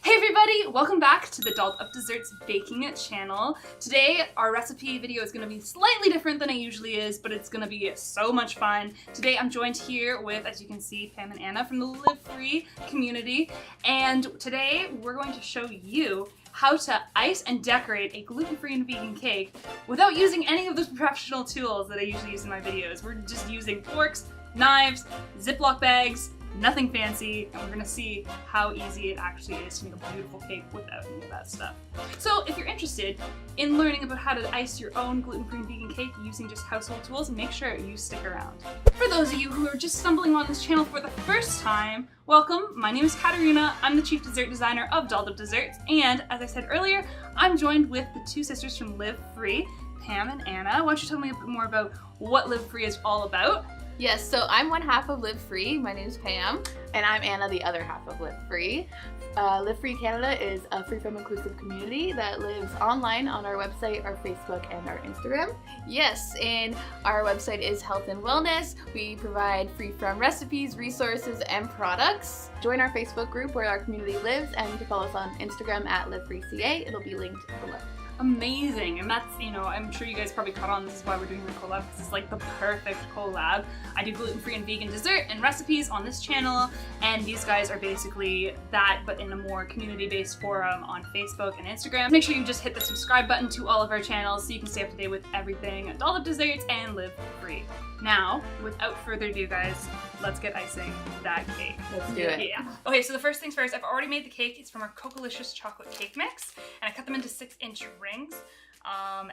Hey everybody, welcome back to the Dolled Up Desserts baking channel. Today our recipe video is going to be slightly different than it usually is, but it's going to be so much fun. Today I'm joined here with, as you can see, Pam and Anna from the Live Free community, and today we're going to show you how to ice and decorate a gluten-free and vegan cake without using any of those professional tools that I usually use in my videos. We're just using forks, knives, Ziploc bags, nothing fancy, and we're gonna see how easy it actually is to make a beautiful cake without any of that stuff. So if you're interested in learning about how to ice your own gluten-free and vegan cake using just household tools, make sure you stick around. For those of you who are just stumbling on this channel for the first time, welcome. My name is Katarina. I'm the Chief Dessert Designer of Dolled Up Desserts, and as I said earlier, I'm joined with the two sisters from Live Free, Pam and Anna. Why don't you tell me a bit more about what Live Free is all about? Yes, so I'm one half of Live Free. My name's Pam. And I'm Anna, the other half of Live Free. Live Free Canada is a free from inclusive community that lives online on our website, our Facebook, and our Instagram. Yes, and our website is health and wellness. We provide free from recipes, resources, and products. Join our Facebook group where our community lives, and you can follow us on Instagram at LiveFreeCA. It'll be linked below. Amazing, and that's, I'm sure you guys probably caught on, this is why we're doing the collab, because it's like the perfect collab. I do gluten-free and vegan dessert and recipes on this channel, and these guys are basically that, but in a more community-based forum on Facebook and Instagram. Make sure you just hit the subscribe button to all of our channels so you can stay up to date with everything at Dolled Up Desserts and Live Free. Now, without further ado, guys, let's get icing that cake. Let's do it. Yeah. Okay, so the first things first, I've already made the cake. It's from our Cocoalicious chocolate cake mix, and I cut them into 6-inch rings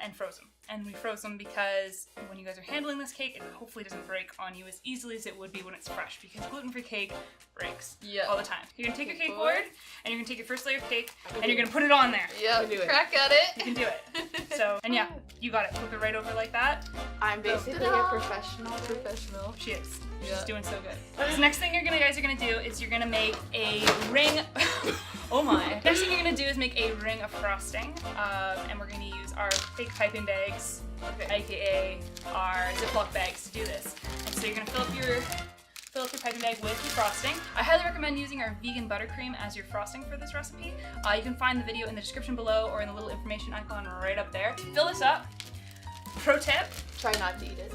and froze them. And we froze them because when you guys are handling this cake, it hopefully doesn't break on you as easily as it would be when it's fresh, because gluten-free cake breaks all the time. You're gonna take your cake board, and you're gonna take your first layer of cake, and you're gonna put it on there. Yeah, crack at it. You can do it. So, and yeah, you got it. Flip it right over like that. I'm basically a professional. She is. She's doing so good. So next thing you guys are gonna do is you're gonna make a ring. Oh my! Next thing you're gonna do is make a ring of frosting, and we're gonna use our fake piping bags, aka our Ziploc bags, to do this. And so you're gonna fill up your piping bag with your frosting. I highly recommend using our vegan buttercream as your frosting for this recipe. You can find the video in the description below or in the little information icon right up there. Fill this up. Pro tip: try not to eat it.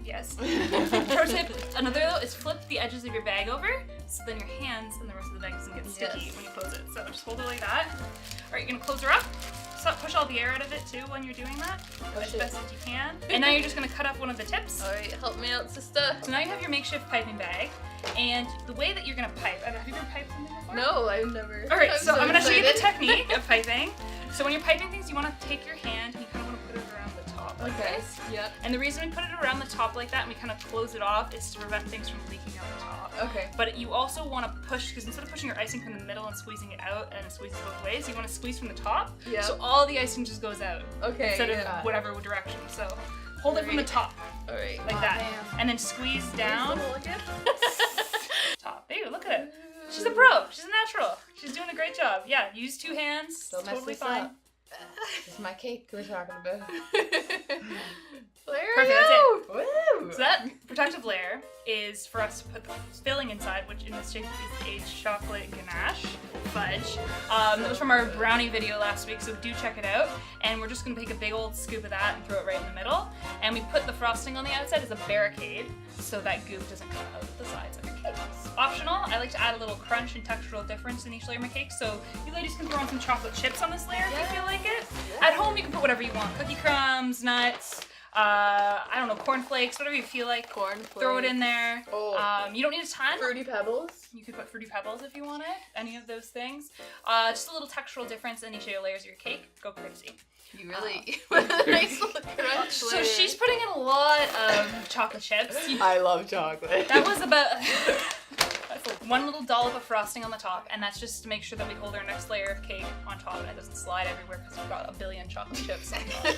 Yes. Pro tip, another though, is flip the edges of your bag over, so then your hands and the rest of the bag doesn't get sticky when you close it. So just hold it like that. Alright, you're gonna close her up. So push all the air out of it too when you're doing that, as best as you can. And now you're just gonna cut off one of the tips. Alright, help me out, sister. So now you have your makeshift piping bag, and the way that you're gonna pipe, have you ever piped something before? No, I've never. Alright, so I'm gonna show you the technique of piping. So when you're piping things, you wanna take your hand and you kinda wanna put it around the top like this. Yep. And the reason we put it around the top like that and we kind of close it off is to prevent things from leaking out the top. Okay. But you also want to push, because instead of pushing your icing from the middle and squeezing it out, and it squeezes both ways, you want to squeeze from the top. Yeah. So all the icing just goes out. Okay. Instead of whatever direction. So hold it from the top. Alright. Like that. Damn. And then squeeze down. Top. There, look at it. She's a pro. She's a natural. She's doing a great job. Yeah, use 2 hands. Don't totally fine. Up. This is my cake we're talking about. Perfect, that's it. Woo. So that protective layer is for us to put the filling inside, which in this shape is a chocolate ganache fudge. That was from our brownie video last week, so do check it out. And we're just gonna take a big old scoop of that and throw it right in the middle. And we put the frosting on the outside as a barricade, so that goop doesn't come out of the sides of your cake. Optional, I like to add a little crunch and textural difference in each layer of my cake, so you ladies can throw on some chocolate chips on this layer if you feel like it. At home, you can put whatever you want. Cookie crumbs, nuts, I don't know, cornflakes, whatever you feel like. Throw it in there. You don't need a ton. Fruity Pebbles. You could put Fruity Pebbles if you want it. Any of those things. Just a little textural difference in each of your layers of your cake. Go crazy. You really nice little crunch. So she's putting in a lot of chocolate chips. I love chocolate. That was about one little dollop of frosting on the top, and that's just to make sure that we hold our next layer of cake on top and it doesn't slide everywhere because we've got a billion chocolate chips on top.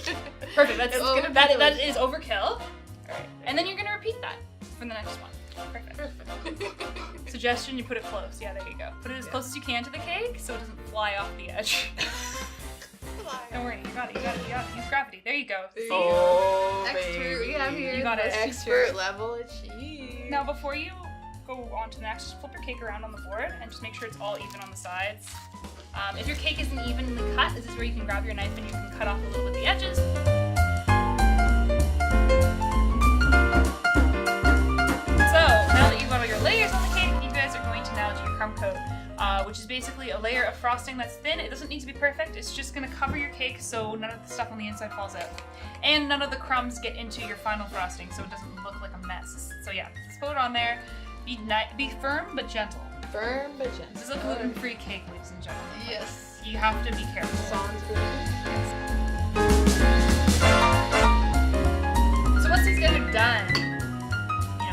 Perfect. That is overkill. All right, and then you're gonna repeat that for the next one. Perfect. Suggestion: you put it close. Yeah, there you go. Put it as close as you can to the cake so it doesn't fly off the edge. Don't worry, you got it. Use gravity. There you go. See? Oh, expert, we have here. You got it. Expert level achieved. Now, before you go on to the next, just flip your cake around on the board and just make sure it's all even on the sides. If your cake isn't evenly cut, this is where you can grab your knife and you can cut off a little bit the edges. So now that you've got all your layers on the cake, you guys are going to now do your crumb coat, which is basically a layer of frosting that's thin. It doesn't need to be perfect. It's just going to cover your cake so none of the stuff on the inside falls out. And none of the crumbs get into your final frosting so it doesn't look like a mess. So yeah, just put it on there. Be firm but gentle. Firm but gentle. This is a gluten-free cake, ladies and gentlemen. Yes. You have to be careful. Sounds good. So once these guys are done,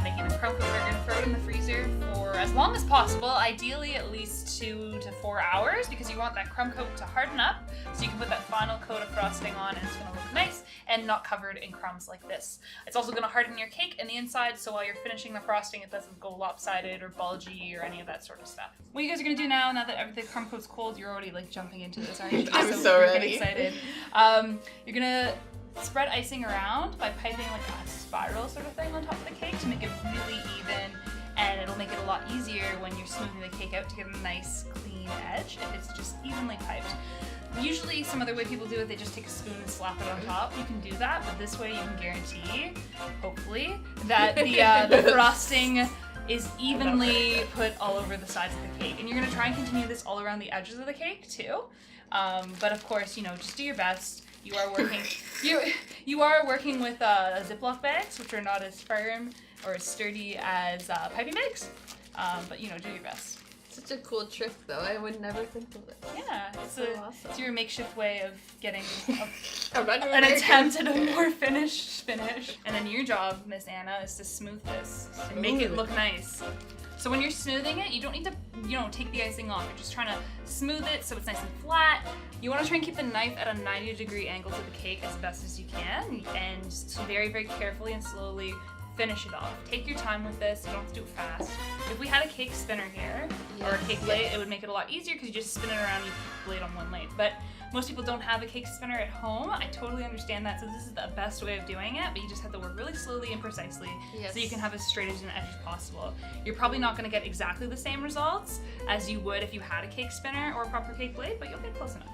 making the crumb coat, we're going to throw it in the freezer for as long as possible, ideally at least 2 to 4 hours, because you want that crumb coat to harden up so you can put that final coat of frosting on and it's going to look nice and not covered in crumbs like this. It's also going to harden your cake in the inside, so while you're finishing the frosting it doesn't go lopsided or bulgy or any of that sort of stuff. What you guys are going to do now that the crumb coat's cold, you're already like jumping into this, aren't you? I'm so ready. Excited. You're going to spread icing around by piping like a spiral sort of thing on top of the cake to make it really even, and it'll make it a lot easier when you're smoothing the cake out to get a nice clean edge if it's just evenly piped. Usually some other way people do it, they just take a spoon and slap it on top. You can do that, but this way you can guarantee, hopefully, that the frosting is evenly put all over the sides of the cake. And you're going to try and continue this all around the edges of the cake too. But of course, just do your best. You are working. You are working with ziplock bags, which are not as firm or as sturdy as piping bags. But do your best. Such a cool trick, though. I would never think of it. Yeah, so awesome. It's your makeshift way of getting an attempt at a more finished finish. And then your job, Miss Anna, is to smooth this and make it look nice. So when you're smoothing it, you don't need to, take the icing off. You're just trying to smooth it so it's nice and flat. You want to try and keep the knife at a 90-degree angle to the cake as best as you can, and just very, very carefully and slowly finish it off. Take your time with this. You don't have to do it fast. If we had a cake spinner here, or a cake blade, it would make it a lot easier because you just spin it around and you keep the blade on one lane. But most people don't have a cake spinner at home. I totally understand that, so this is the best way of doing it, but you just have to work really slowly and precisely so you can have as straight as an edge as possible. You're probably not going to get exactly the same results as you would if you had a cake spinner or a proper cake blade, but you'll get close enough.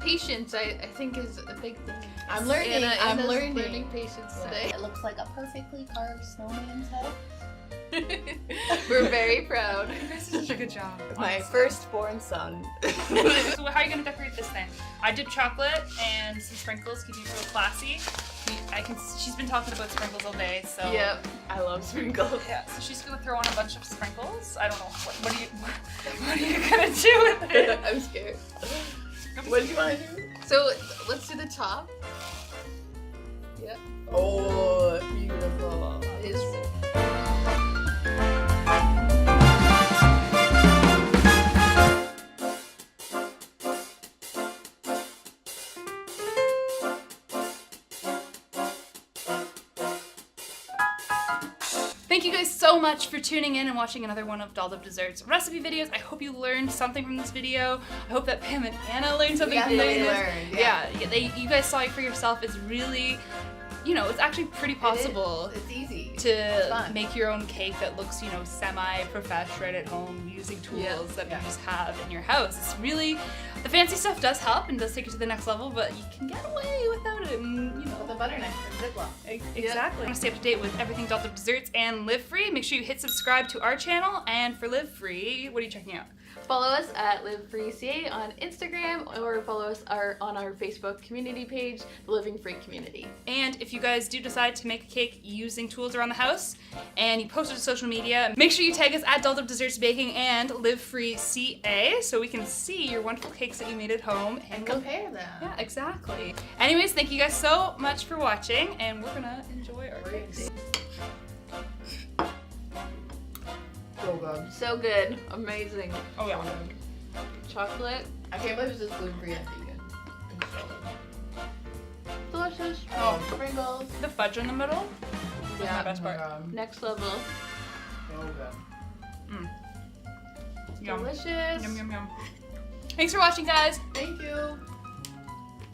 Patience, I think, is a big thing. I'm learning. I'm learning patience today. It looks like a perfectly carved snowman's head. We're very proud. You guys did such a good job. My firstborn son. So how are you going to decorate this thing? I did chocolate and some sprinkles, keeping it real classy. She's been talking about sprinkles all day, so. Yep, I love sprinkles. Yeah, so she's going to throw on a bunch of sprinkles. I don't know, what are you going to do with it? I'm scared. What do you want to do? So let's do the top. Yep. Oh, beautiful. It is. Thank you guys so much for tuning in and watching another one of Dolled Up Desserts recipe videos. I hope you learned something from this video. I hope that Pam and Anna learned something from this. You guys saw it for yourself. It's really, it's actually pretty possible. It's easy. To make your own cake that looks, semi-profesh right at home using tools that you just have in your house. It's really, the fancy stuff does help and does take it to the next level, but you can get away without it. And, with a butter knife and ziplock. Exactly. Want to stay up to date with everything Dolled Up Desserts and Live Free? Make sure you hit subscribe to our channel. And for Live Free, what are you checking out? Follow us at LiveFreeCA on Instagram, or follow us on our Facebook community page, The Living Free Community. And if you guys do decide to make a cake using tools around the house and you post it to social media, make sure you tag us at Dolled Up Desserts Baking and LiveFreeCA so we can see your wonderful cakes that you made at home and compare them. Yeah, exactly. Anyways, thank you guys so much for watching, and we're gonna enjoy our cakes. So good. So good. Amazing. Oh yeah. Chocolate. I can't believe it's just gluten-free and vegan. Delicious. Oh, sprinkles. The fudge in the middle. Yeah. My best part. Next level. So good. Yum. Delicious. Yum, yum, yum. Thanks for watching, guys. Thank you.